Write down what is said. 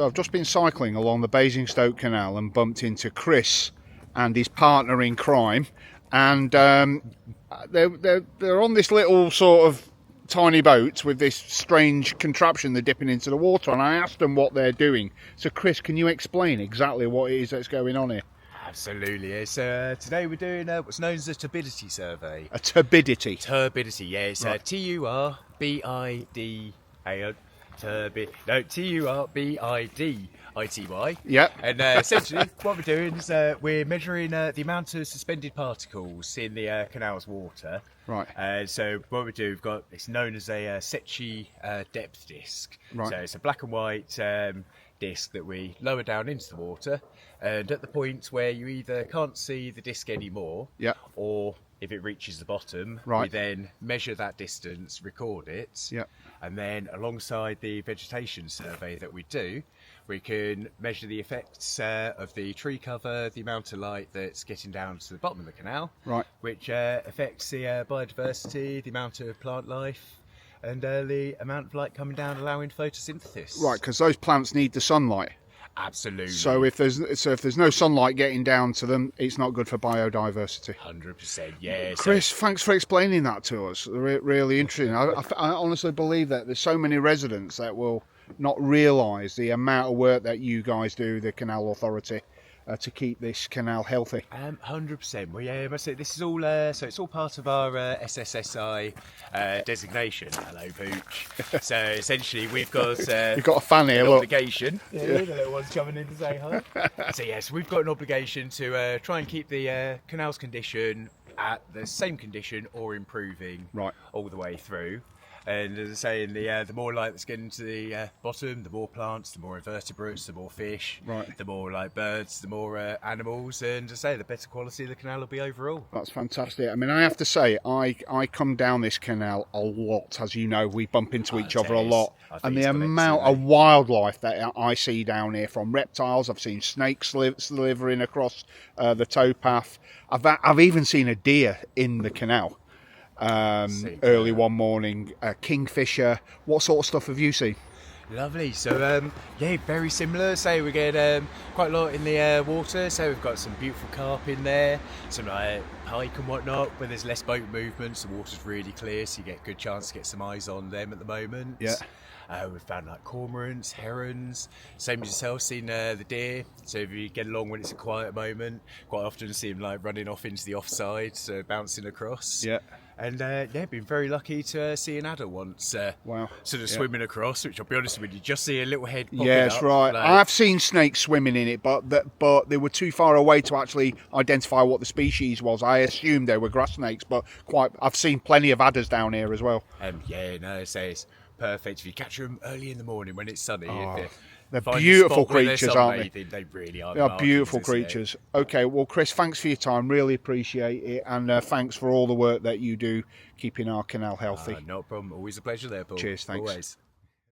I've just been cycling along the Basingstoke Canal and bumped into Chris and his partner in crime, and they're on this little sort of tiny boat with this strange contraption they're dipping into the water, and I asked them what they're doing. So Chris, can you explain exactly what it is that's going on here? Absolutely. It's today we're doing what's known as a turbidity survey. A turbidity. Turbidity, yeah. It's Right. Turbidity. Yep. And essentially, what we're doing is we're measuring the amount of suspended particles in the canal's water. Right. So what we do, we've got it's known as a Secchi depth disc. Right. So it's a black and white disc that we lower down into the water, and at the point where you either can't see the disc anymore, Yep. or if it reaches the bottom, we Right. then measure that distance, record it, Yep. and then alongside the vegetation survey that we do, we can measure the effects of the tree cover, the amount of light that's getting down to the bottom of the canal, Right. which affects the biodiversity, the amount of plant life, and the amount of light coming down allowing photosynthesis. Right, because those plants need the sunlight. Absolutely. So if there's no sunlight getting down to them, it's not good for biodiversity. 100%, yeah. Chris, thanks for explaining that to us. Really interesting. I honestly believe that there's so many residents that will not realise the amount of work that you guys do, the Canal Authority, to keep this canal healthy. 100%. Well, yeah, I must say this is all. So it's all part of our SSSI designation. Hello, Pooch. So essentially, we've got You've got a fan here. an Look. obligation. Yeah, the little one's coming in to say hi. So yes, we've got an obligation to try and keep the canal's condition at the same condition or improving Right. all the way through. And as I say, in the more light that's getting to the bottom, the more plants, the more invertebrates, the more fish, Right. the more like birds, the more animals, and as I say, the better quality the canal will be overall. That's fantastic. I mean, I have to say, I come down this canal a lot. As you know, we bump into each other a lot. And the amount of wildlife that I see down here, from reptiles, I've seen snakes slithering across the towpath. I've even seen a deer in the canal early one morning, a kingfisher. What sort of stuff have you seen? Lovely. So yeah, very similar. So we get quite a lot in the water. So we've got some beautiful carp in there, some like pike and whatnot. But there's less boat movements. The water's really clear, so you get a good chance to get some eyes on them at the moment. Yeah. We've found like cormorants, herons, same as yourself, seen the deer. So if you get along when it's a quiet moment, quite often see them like running off into the offside, so bouncing across. Yeah. And yeah, been very lucky to see an adder once. Wow. Sort of Yeah. swimming across, which I'll be honest with you, just see a little head popping Yes, up, right. like- I've seen snakes swimming in it, but they were too far away to actually identify what the species was. I assumed they were grass snakes, but I've seen plenty of adders down here as well. Yeah, no, so it's perfect if you catch them early in the morning when it's sunny. They're Find a beautiful spot where they're creatures, aren't they? They really are. They are markings, beautiful isn't it? creatures. Okay, well, Chris, thanks for your time. Really appreciate it. And thanks for all the work that you do keeping our canal healthy. No problem. Always a pleasure there, Paul. Cheers, thanks. Always.